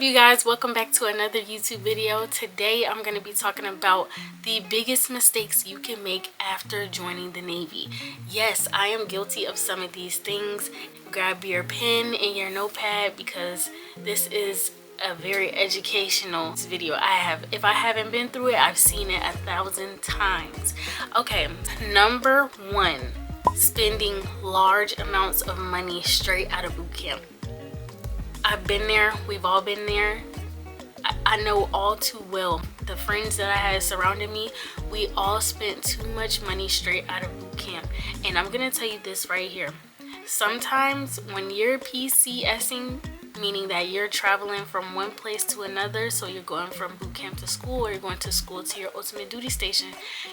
you guys, welcome back to another YouTube video. Today I'm going to be talking about the biggest mistakes you can make after joining the Navy. Yes, I am guilty of some of these things. Grab your pen and your notepad because this is a very educational video. If I haven't been through it, I've seen it 1,000 times. Okay, number one, spending large amounts of money straight out of boot camp. I've been there, we've all been there. I know all too well. The friends that I had surrounding me, we all spent too much money straight out of boot camp. And I'm gonna tell you this right here. Sometimes when you're PCSing, meaning that you're traveling from one place to another, so you're going from boot camp to school or you're going to school to your ultimate duty station,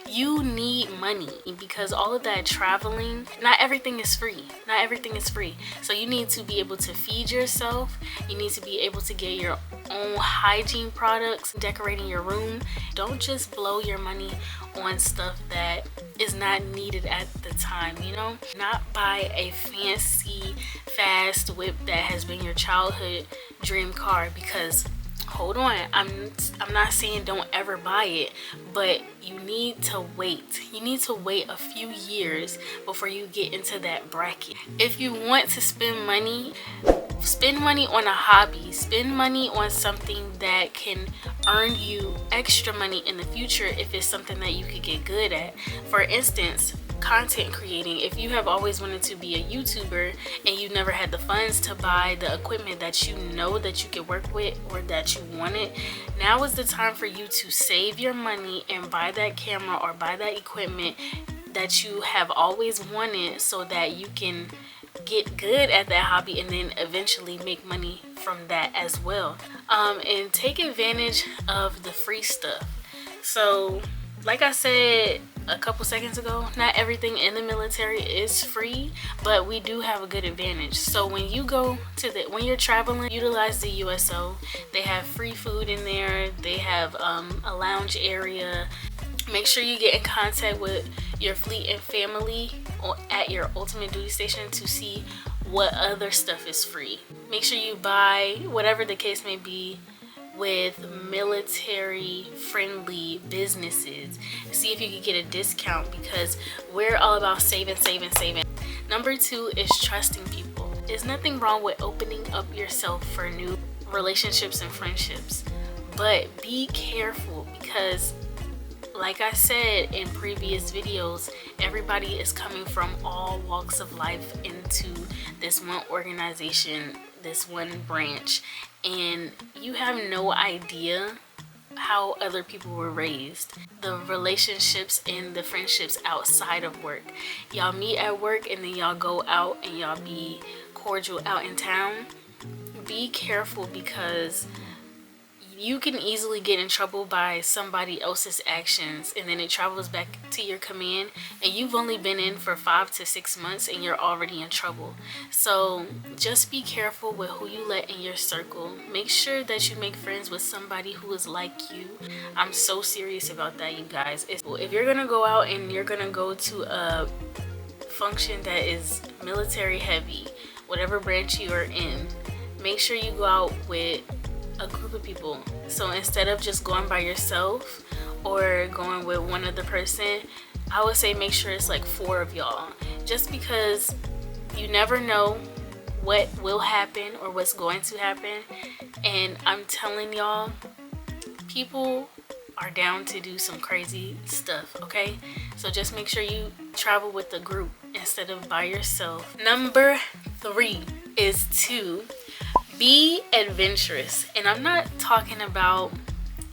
you need money because all of that traveling, not everything is free. Not everything is free. So you need to be able to feed yourself. You need to be able to get your own hygiene products, decorating your room. Don't just blow your money on stuff that is not needed at the time, you know? Not buy a fancy fast whip that has been your childhood dream car, because hold on, I'm not saying don't ever buy it, but you need to wait. You need to wait a few years before you get into that bracket. If you want to spend money on a hobby, spend money on something that can earn you extra money in the future if it's something that you could get good at. For instance, content creating. If you have always wanted to be a YouTuber and you never had the funds to buy the equipment that you know that you could work with or that you wanted, now is the time for you to save your money and buy that camera or buy that equipment that you have always wanted, so that you can get good at that hobby and then eventually make money from that as well. And take advantage of the free stuff. So like I said a couple seconds ago, not everything in the military is free, but we do have a good advantage. So when you go to when you're traveling, utilize the USO. They have free food in there. They have a lounge area. Make sure you get in contact with your fleet and family at your ultimate duty station to see what other stuff is free. Make sure you buy, whatever the case may be, with military friendly businesses. See if you can get a discount, because we're all about saving. Number two is trusting people. There's nothing wrong with opening up yourself for new relationships and friendships, but be careful, because like I said in previous videos, everybody is coming from all walks of life into this one organization, this one branch, and you have no idea how other people were raised. The relationships and the friendships outside of work. Y'all meet at work and then y'all go out and y'all be cordial out in town. Be careful, because you can easily get in trouble by somebody else's actions, and then it travels back to your command, and you've only been in for 5 to 6 months and you're already in trouble. So just be careful with who you let in your circle. Make sure that you make friends with somebody who is like you. I'm so serious about that, you guys. If you're gonna go out and you're gonna go to a function that is military heavy, whatever branch you are in, make sure you go out with a group of people. So instead of just going by yourself or going with one other person, I would say make sure it's like 4 of y'all, just because you never know what will happen or what's going to happen. And I'm telling y'all, people are down to do some crazy stuff, okay? So just make sure you travel with a group instead of by yourself. Number 3 is to be adventurous. And I'm not talking about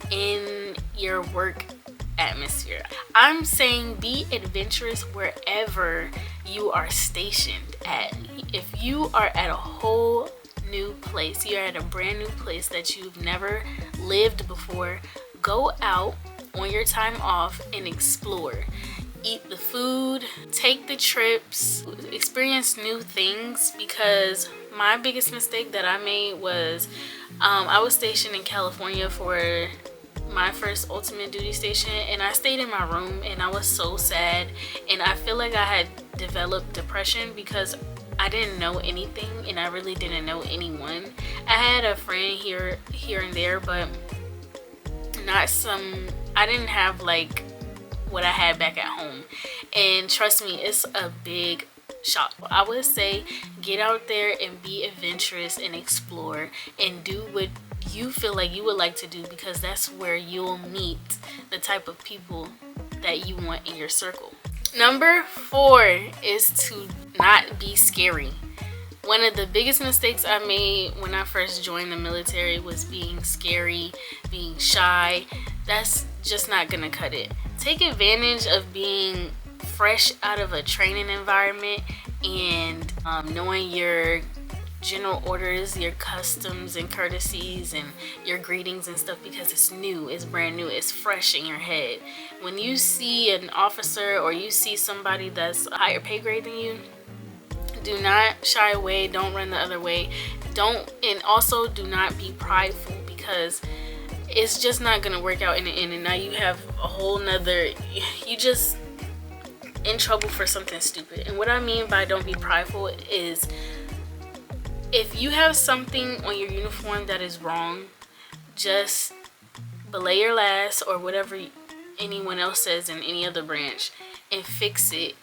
in your work atmosphere. I'm saying be adventurous wherever you are stationed at. If you are at a whole new place, you're at a brand new place that you've never lived before, go out on your time off and explore. Eat the food, take the trips, experience new things, because my biggest mistake that I made was I was stationed in California for my first ultimate duty station, and I stayed in my room and I was so sad, and I feel like I had developed depression because I didn't know anything and I really didn't know anyone. I had a friend here and there, but not some. I didn't have like what I had back at home, and trust me, it's a big shock. I would say get out there and be adventurous and explore and do what you feel like you would like to do, because that's where you'll meet the type of people that you want in your circle. Number 4 is to not be scary. One of the biggest mistakes I made when I first joined the military was being scary, being shy. That's just not gonna cut it. Take advantage of being fresh out of a training environment and knowing your general orders, your customs and courtesies, and your greetings and stuff, because it's new, it's brand new, it's fresh in your head. When you see an officer or you see somebody that's a higher pay grade than you, do not shy away. Don't run the other way. And also do not be prideful, because it's just not gonna work out in the end, and now you have a whole nother, you just in trouble for something stupid. And what I mean by don't be prideful is, if you have something on your uniform that is wrong, just belay your last, or whatever anyone else says in any other branch, and fix it.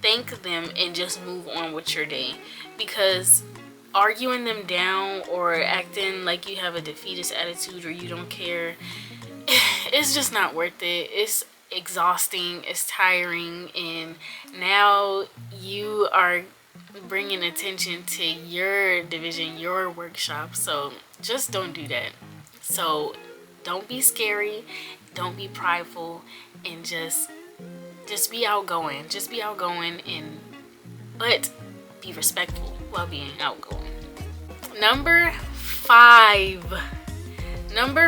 Thank them and just move on with your day, because arguing them down or acting like you have a defeatist attitude or you don't care, it's just not worth it. It's exhausting, it's tiring, and now you are bringing attention to your division, your workshop. So just don't do that. So don't be scary, don't be prideful, and just be outgoing. Just be outgoing, and but be respectful while being outgoing. Number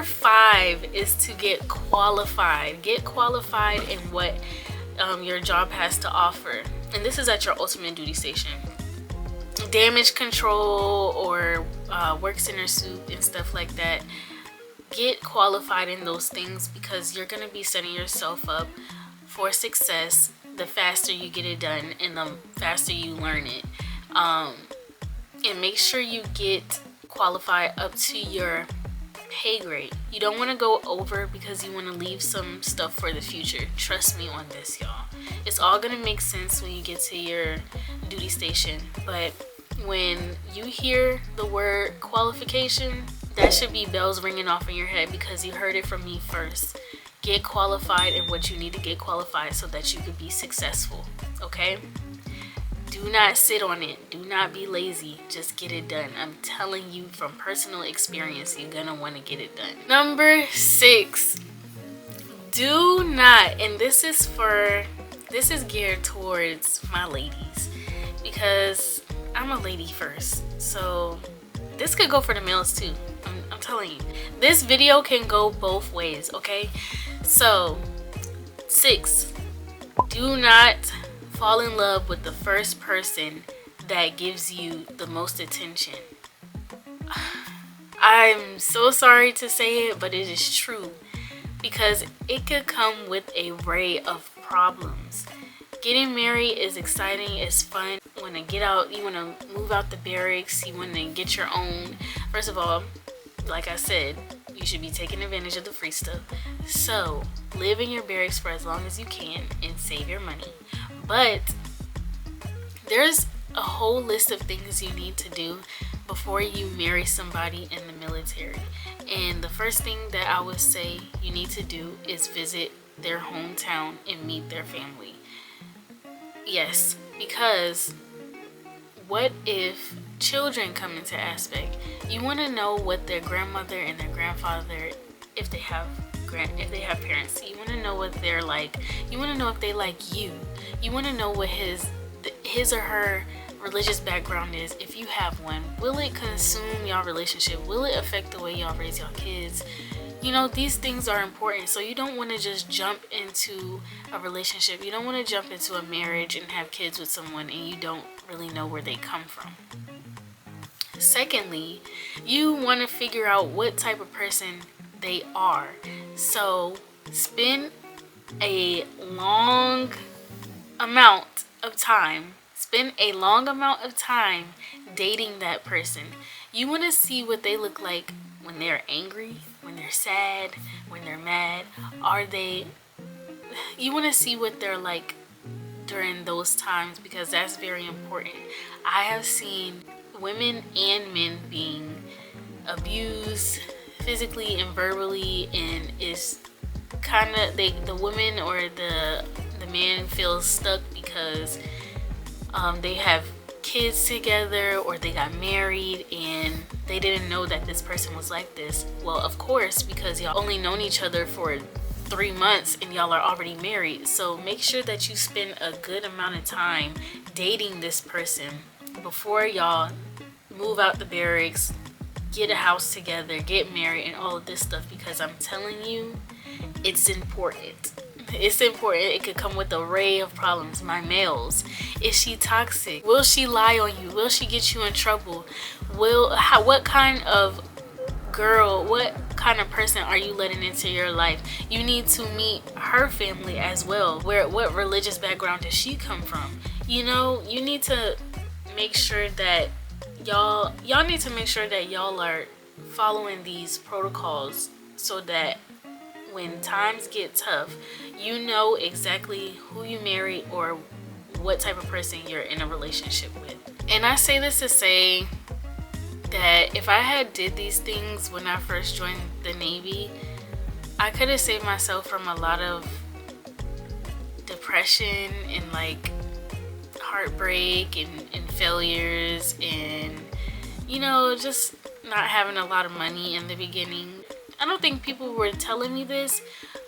5 is to get qualified. Get qualified in what your job has to offer, and this is at your ultimate duty station. Damage control or work center soup and stuff like that. Get qualified in those things, because you're going to be setting yourself up for success the faster you get it done and the faster you learn it. And make sure you get qualified up to your pay grade. You don't want to go over, because you want to leave some stuff for the future. Trust me on this, y'all. It's all going to make sense when you get to your duty station. But when you hear the word qualification, that should be bells ringing off in your head, because you heard it from me first. Get qualified in what you need to get qualified so that you could be successful, okay? Do not sit on it. Do not be lazy. Just get it done. I'm telling you from personal experience, you're gonna want to get it done. Number 6, do not, and this is geared towards my ladies, because I'm a lady first, so this could go for the males too. I'm telling you, this video can go both ways, okay? So 6, do not fall in love with the first person that gives you the most attention. I'm so sorry to say it, but it is true, because it could come with an array of problems. Getting married is exciting, it's fun. You want to get out, you want to move out the barracks, you want to get your own. First of all, like I said, you should be taking advantage of the free stuff. So live in your barracks for as long as you can and save your money. But there's a whole list of things you need to do before you marry somebody in the military. And the first thing that I would say you need to do is visit their hometown and meet their family. Yes, because what if children come into aspect? You want to know what their grandmother and their grandfather, if they have parents, you want to know what they're like. You want to know if they like you. You want to know what his or her religious background is, if you have one. Will it consume y'all relationship? Will it affect the way y'all raise y'all kids? You know, these things are important. So you don't want to just jump into a relationship. You don't want to jump into a marriage and have kids with someone and you don't really know where they come from. Secondly, you want to figure out what type of person they are. So spend a long amount of time dating that person. You want to see what they look like when they're angry, when they're sad, when they're mad. You want to see what they're like during those times, because that's very important. I have seen women and men being abused physically and verbally, and it's kind of the woman or the man feels stuck because they have kids together or they got married and they didn't know that this person was like this. Well, of course, because y'all only known each other for 3 months and y'all are already married. So make sure that you spend a good amount of time dating this person before y'all move out the barracks, get a house together, get married, and all of this stuff, because I'm telling you, it's important. It's important. It could come with an array of problems. My males, is she toxic? Will she lie on you? Will she get you in trouble? What kind of girl, what kind of person are you letting into your life? You need to meet her family as well. What religious background does she come from? You know, you need to make sure that y'all need to make sure that y'all are following these protocols, so that when times get tough, you know exactly who you marry or what type of person you're in a relationship with. And I say this to say that if I had did these things when I first joined the Navy, I could have saved myself from a lot of depression and like heartbreak and failures, and you know, just not having a lot of money in the beginning. I don't think people were telling me this,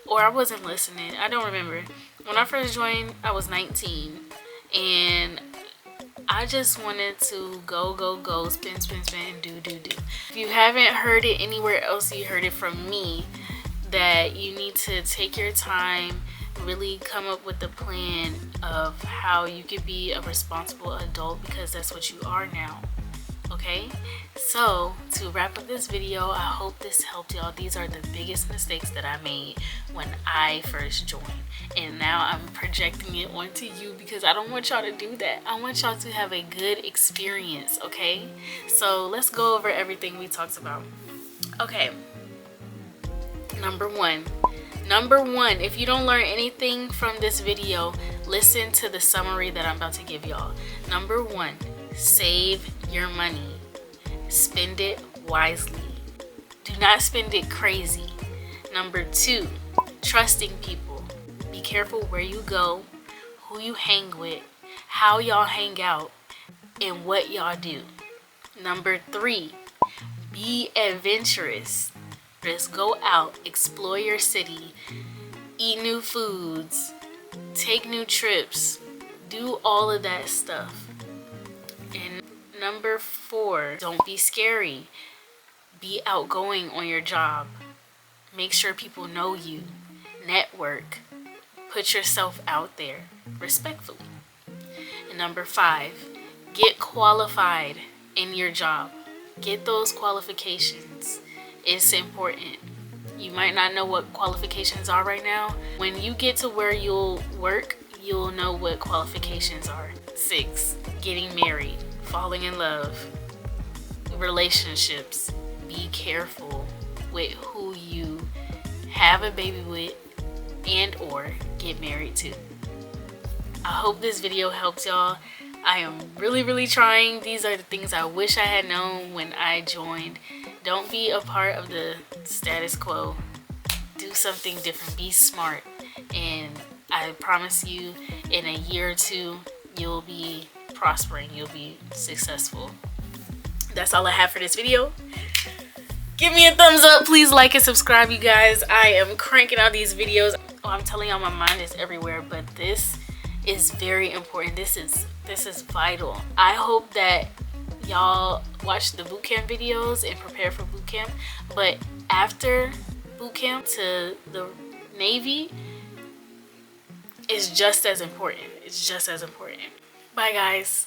or I wasn't listening. I don't remember. When I first joined, I was 19, and I just wanted to go, spend, and do. If you haven't heard it anywhere else, you heard it from me, that you need to take your time, really come up with a plan of how you can be a responsible adult, because that's what you are now. Okay, so to wrap up this video, I hope this helped y'all. These are the biggest mistakes that I made when I first joined, and now I'm projecting it onto you because I don't want y'all to do that. I want y'all to have a good experience. Okay, so let's go over everything we talked about. Okay, number one, if you don't learn anything from this video, listen to the summary that I'm about to give y'all. Number one, save your money. Spend it wisely. Do not spend it crazy. Number two, trusting people. Be careful where you go, who you hang with, how y'all hang out, and what y'all do. Number three, be adventurous. Just go out, explore your city, eat new foods, take new trips, do all of that stuff. And number four, don't be scary. Be outgoing on your job. Make sure people know you. Network. Put yourself out there respectfully. And number five, get qualified in your job. Get those qualifications. It's important. You might not know what qualifications are right now. When you get to where you'll work, you'll know what qualifications are. 6, getting married, falling in love, relationships. Be careful with who you have a baby with and or get married to. I hope this video helps y'all. I am really trying. These are the things I wish I had known when I joined. Don't be a part of the status quo. Do something different. Be smart. And I promise you, in a year or two, you'll be prospering. You'll be successful. That's all I have for this video. Give me a thumbs up. Please like and subscribe, you guys. I am cranking out these videos. Oh, I'm telling y'all, my mind is everywhere, but this is very important. This is vital. I hope that y'all watch the bootcamp videos and prepare for bootcamp, but after bootcamp to the Navy is just as important. It's just as important. Bye, guys.